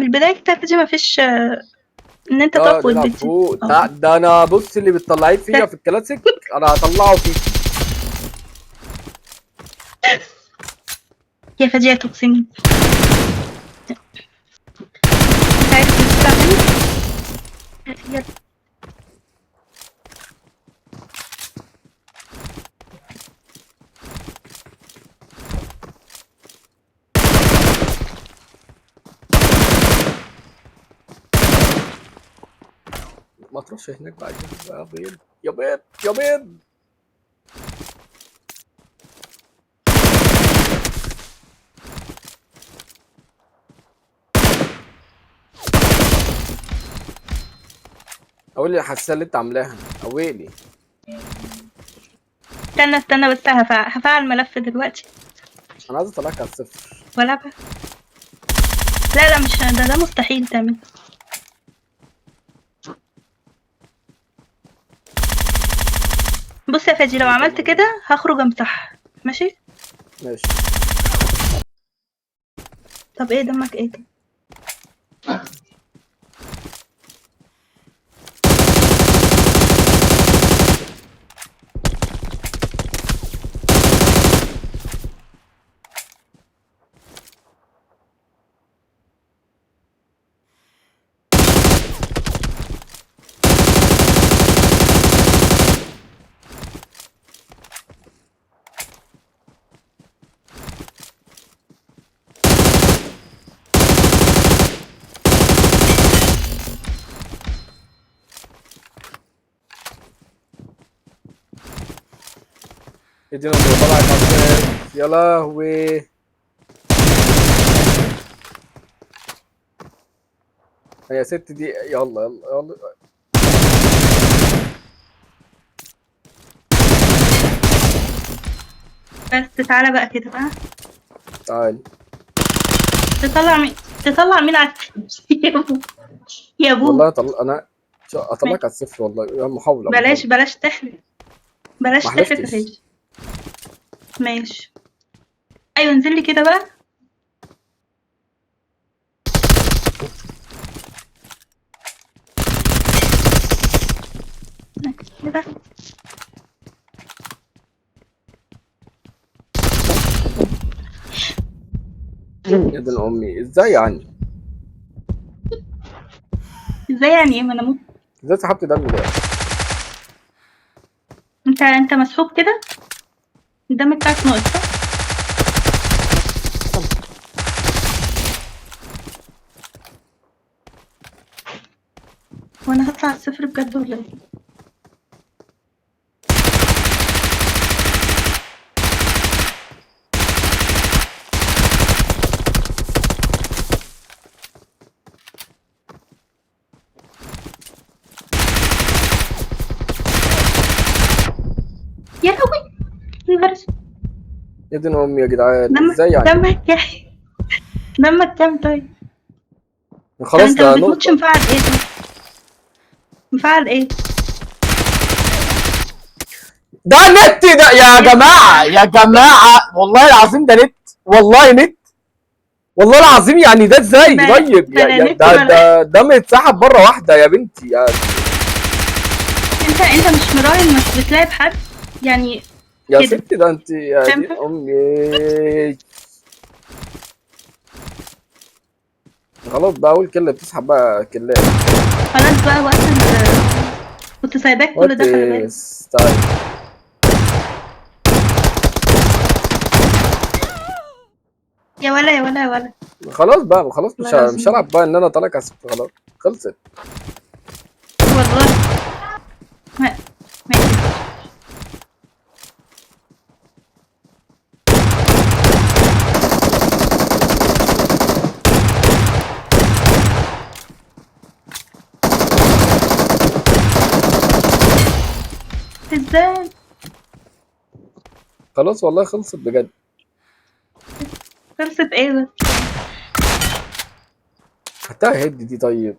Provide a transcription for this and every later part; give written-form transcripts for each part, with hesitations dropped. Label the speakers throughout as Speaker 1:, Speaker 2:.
Speaker 1: من البداية كده دي مفيش ان انت
Speaker 2: اه
Speaker 1: تقف
Speaker 2: نلعب
Speaker 1: والبيت.
Speaker 2: فوق. ده انا بص اللي بتطلعيه فيا في الكلاسيك انا هطلعه فيك.
Speaker 1: يا فادية تقسمي. انت عايز تطلع تاني؟ يلا.
Speaker 2: ما تروحش هناك بقى يا بيض يا بيض يا بيض. قول لي الحساسيه اللي انت عاملاها قويلي.
Speaker 1: استنى بس هفعل ملف دلوقتي
Speaker 2: انا عايز اطلعك على الصفر.
Speaker 1: والعبها. لا مش ده مستحيل تعمل. بص يا فادي لو عملت كده هخرج امسحها ماشي.
Speaker 2: ماشي.
Speaker 1: طب ايه دمك ايه ده؟
Speaker 2: ادينا اللي طلعك على الصفر يا لهوي. يا ست دي يلا يلا يلا.
Speaker 1: بس تعالى بقى كده بقى.
Speaker 2: تعالي.
Speaker 1: تطلع مين على يا ابو يا ابو.
Speaker 2: والله انا اطلعك
Speaker 1: ماشي.
Speaker 2: على الصفر والله يا محاولة محاولة.
Speaker 1: بلاش تحلف. بلاش
Speaker 2: ما
Speaker 1: تحلف يا
Speaker 2: حلفتش.
Speaker 1: فادي. ماشي. ايوه انزل لي كده بقى. كده.
Speaker 2: يا دين امي ازاي يعني؟
Speaker 1: ازاي يعني ايه ما انا
Speaker 2: ازاي سحبت دم ده؟
Speaker 1: انت مسحوب كده. الدم بتاعك ناقص صح؟ وانا هطلع على الصفر بجد ولا ايه؟ يا لهوي يا نهار اسود.
Speaker 2: يا دين امي يا جدعان ازاي يعني؟
Speaker 1: دمك كام طيب؟ طب
Speaker 2: خلاص
Speaker 1: انت ما
Speaker 2: ده
Speaker 1: بتموتش
Speaker 2: نقطة.
Speaker 1: مفعل ايه طيب؟ مفعل ايه؟
Speaker 2: ده نت ده يا جماعة يا جماعة والله العظيم ده نت. والله نت. والله العظيم يعني ده ازاي طيب
Speaker 1: بلا نت
Speaker 2: ده
Speaker 1: بلا.
Speaker 2: ده متسحب مرة واحدة يا بنتي يا
Speaker 1: انت مش مراهن انك بتلاعب حد يعني
Speaker 2: يا
Speaker 1: كده.
Speaker 2: ستي. ده انت يا
Speaker 1: فاهم
Speaker 2: دين
Speaker 1: حاجة؟
Speaker 2: امي. خلاص بقى اول كلة بتسحب بقى كلات.
Speaker 1: خلاص بقى وقت كنت سايباك كل
Speaker 2: وقت
Speaker 1: ده خلي بالك.
Speaker 2: ستايل.
Speaker 1: يا ولا يا ولا يا ولا.
Speaker 2: خلاص بقى خلاص
Speaker 1: والله
Speaker 2: مش
Speaker 1: العظيم
Speaker 2: هلعب بقى ان انا طالع كسبت خلاص. خلصت.
Speaker 1: والله ماشي. ازاي؟
Speaker 2: خلاص والله خلصت بجد.
Speaker 1: خلصت ايه بس؟
Speaker 2: حتى هيد دي طيب.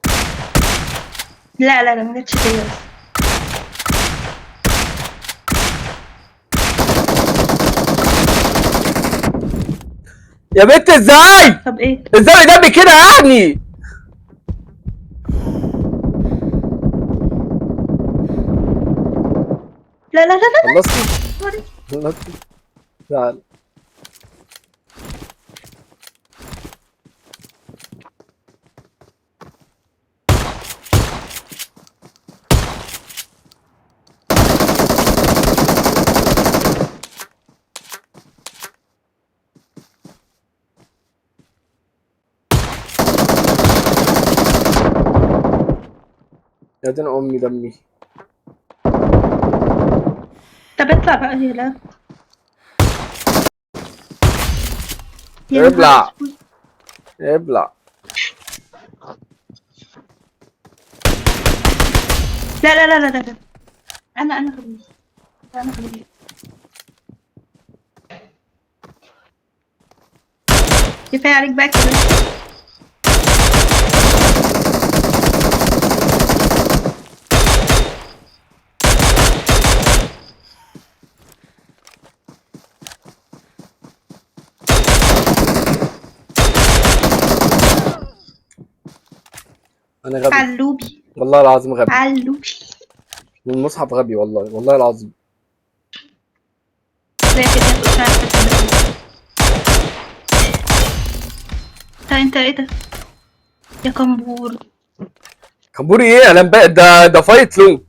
Speaker 1: لا ما جاتش فيا بس.
Speaker 2: يا بنت ازاي؟
Speaker 1: طب ايه؟
Speaker 2: ازاي دمي كده يعني؟
Speaker 1: لا لا لا لا.
Speaker 2: خلصتي؟ خلصتي؟ تعال. يا دين امي دمي.
Speaker 1: طب اطلع بقى هنا. يا نهار
Speaker 2: ابلع
Speaker 1: اسود.
Speaker 2: ابلع.
Speaker 1: لا لا لا لا لا. انا خبيث. انا خبيث. كفايه عليك بقى كده.
Speaker 2: انا غبي
Speaker 1: علوبي.
Speaker 2: والله العظيم، غبي.
Speaker 1: علوبي.
Speaker 2: والمصحف غبي والله، والله العظيم.
Speaker 1: زي كده مش عارفه كده. انت ايه ده يا كمبور؟
Speaker 2: كمبوري ايه؟ انا ده فايت لونج.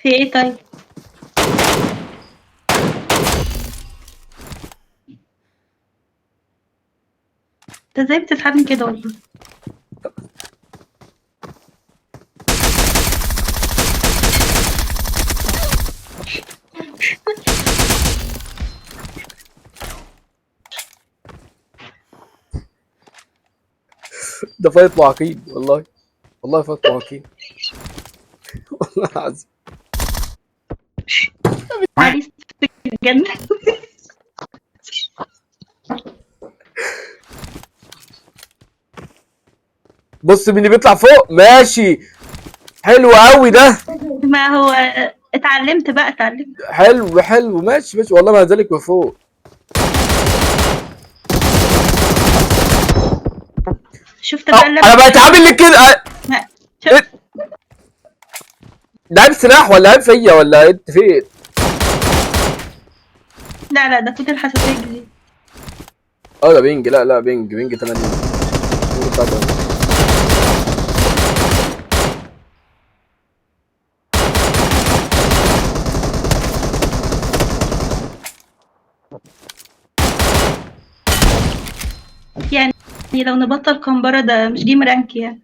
Speaker 1: في ايه طيب؟ انت ازاي بتسحبني كده والله؟
Speaker 2: ده فايت معاقين والله، والله فايت معاقين. والله العظيم.
Speaker 1: عريس في الجنة.
Speaker 2: بص مين اللي بيطلع فوق، ماشي. حلو قوي ده.
Speaker 1: ما هو اتعلمت بقى اتعلمت.
Speaker 2: حلو حلو، ماشي ماشي، والله ما ذلك وفوق.
Speaker 1: شفت بقى اللي
Speaker 2: انا بقيت عامل لي كده.
Speaker 1: شفت.
Speaker 2: إيه؟ ده عيب سلاح ولا عيب فيا ولا انت فين؟
Speaker 1: لا لا، ده كود الحساسية الجديد.
Speaker 2: اه ده بينج، لا لا بينج، بينج 80. بينج بتاع 80.
Speaker 1: يعني لو نبطل كمبرة ده مش جيم رانك يعني.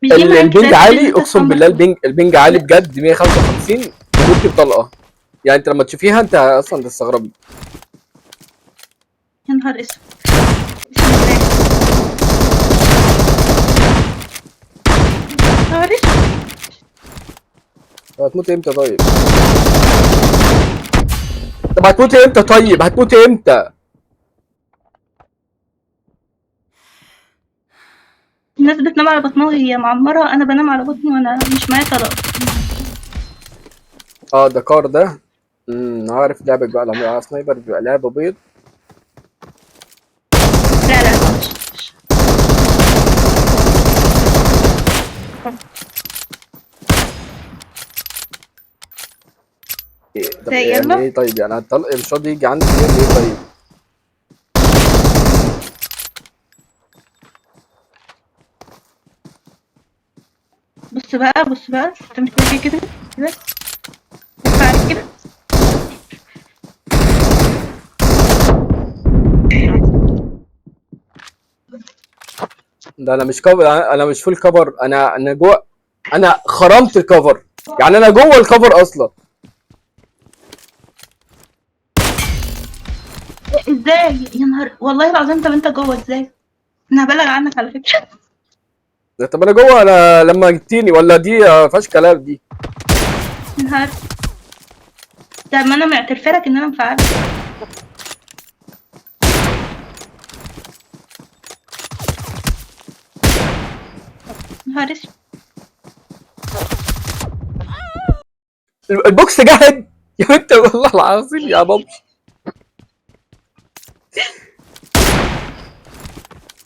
Speaker 1: مش جيم رانك ده
Speaker 2: البينج
Speaker 1: تحتاج
Speaker 2: عالي،
Speaker 1: انت
Speaker 2: اقسم
Speaker 1: تكمبر
Speaker 2: بالله
Speaker 1: كله.
Speaker 2: البينج عالي بجد. 155 ممكن طلقه. يعني انت لما تشوفيها انت اصلا تستغربي.
Speaker 1: يا نهار اسود. بسم الله. يا نهار اسود.
Speaker 2: هتموت امتى طيب؟ طب هتموت امتى طيب؟ هتموت امتى؟
Speaker 1: الناس بتنام على بطنها وهي معمرة، انا بنام على بطني وانا مش معايا طلق.
Speaker 2: اه ده كار ده. عارف لعبك بقى لما سنايبر بيبقى لعبه بيض.
Speaker 1: لا لا.
Speaker 2: طب
Speaker 1: زي
Speaker 2: يعني
Speaker 1: يلا.
Speaker 2: ايه طيب؟ يعني الطلق مش راضي يجي عندي ليه طيب؟
Speaker 1: بص بقى بص بقى، انت مش كده كده كده. بص عليك كده.
Speaker 2: ده انا مش كفر، انا مش فول كفر، انا جوه. انا خرمت الكفر، يعني انا جوه الكفر اصلا.
Speaker 1: ازاي يا نهار والله العظيم؟ طب انت جوه ازاي؟ انا هبلغ عنك على فكرة.
Speaker 2: طب انا جوه، انا لما جبتيني ولا دي فيهاش كلام دي؟
Speaker 1: يا نهار. طب ما انا معترفه لك ان انا مفعله. يا نهار اسود.
Speaker 2: البوكس جاهد يا بنت والله العظيم يا بابا.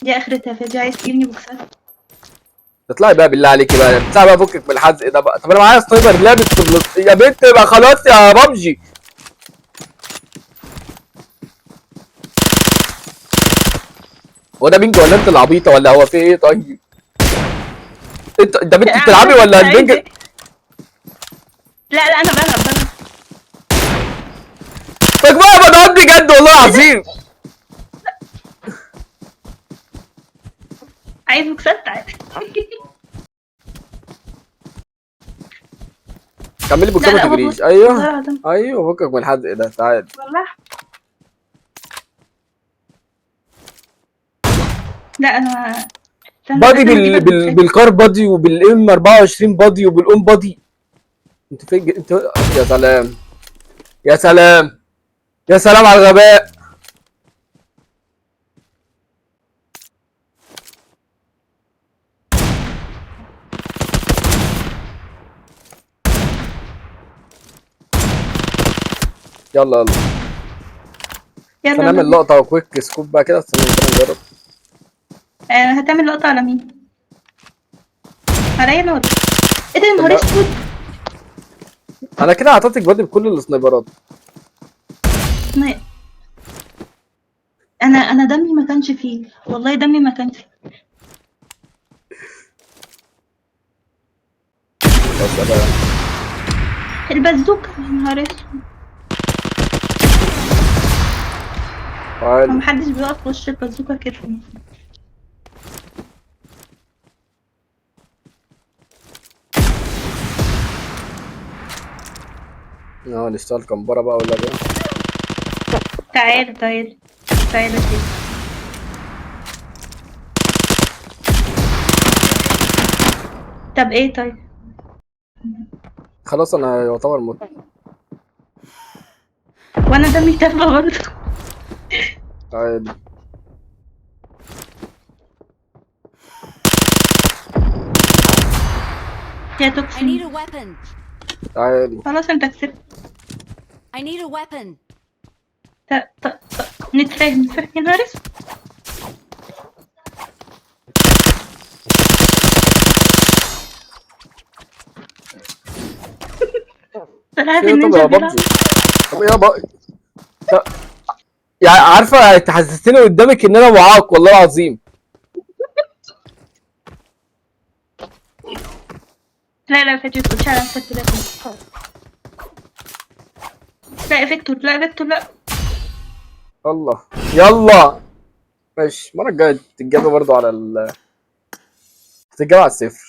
Speaker 1: دي اخرتها فادي، عايز تجيبني بوكسات؟
Speaker 2: اطلعي بقى بالله عليكي بقى بتاع بقى، فكك من الحزق ده بقى. طب انا معايا سنايبر لابس يا بنت بقى خلاص يا بابجي. هو ده بينج ولا انت العبيطه ولا هو في ايه طيب؟ انت بنت بتلعبي ولا البنج؟
Speaker 1: لا لا، انا بلعب.
Speaker 2: مجموعة بنات بجد والله العظيم.
Speaker 1: عايز بوكسات؟ تعالى.
Speaker 2: كملي بوكسات
Speaker 1: لا
Speaker 2: ما
Speaker 1: لا والله،
Speaker 2: تجريش.
Speaker 1: والله
Speaker 2: ايوه
Speaker 1: العظيم.
Speaker 2: ايوه فكك من الحزق ده تعال.
Speaker 1: والله لا انا استنى،
Speaker 2: بادي
Speaker 1: لازم اجيبك بوكسات.
Speaker 2: بالكار بادي وبالام 24 بادي وبالاون بادي. انت فين انت؟ يا سلام يا سلام يا سلام على الغباء. يلا يلا
Speaker 1: يلا
Speaker 2: عشان
Speaker 1: يلا
Speaker 2: نعمل
Speaker 1: بينا.
Speaker 2: لقطة وكويك سكوب بقى كده استنى نجرب.
Speaker 1: هتعمل لقطة على مين؟ عليا انا ولا ايه ده؟ يا
Speaker 2: طب
Speaker 1: نهار اسود.
Speaker 2: انا كده اعطيتك بادي بكل السنايبرات.
Speaker 1: ما- انا دمي ما كانش فيه، والله دمي ما كان فيه.
Speaker 2: بس انا
Speaker 1: البازوكا يا نهار اسود. هو
Speaker 2: تعال.
Speaker 1: محدش بيقف في وش البازوكا كده.
Speaker 2: نشتغل كمبرة بقى ولا ايه؟
Speaker 1: تعالى تعالى تعالى كده. طب ايه طيب؟
Speaker 2: خلاص انا يعتبر مت.
Speaker 1: وانا دمي تافه برضه.
Speaker 2: تعال
Speaker 1: يا
Speaker 3: I need
Speaker 1: توكسين.
Speaker 3: a weapon.
Speaker 2: تعال.
Speaker 1: خلاص انت كسبت.
Speaker 3: I need a weapon.
Speaker 1: نتفاهم يا نهار اسود. طلعت
Speaker 2: في إيه؟ طب
Speaker 1: النينجا
Speaker 2: يا
Speaker 1: بيلعب.
Speaker 2: بابجي. طب ايه يا يعني عارفه تحسسني قدامك ان انا معاق والله العظيم.
Speaker 1: لا لا فيديو تقولش على نفسك كده. لا يا فيكتور، لا يا فيكتور، لا.
Speaker 2: يلا يلا ماشي المره الجايه تتجابى برضو على تتجابى على الصفر.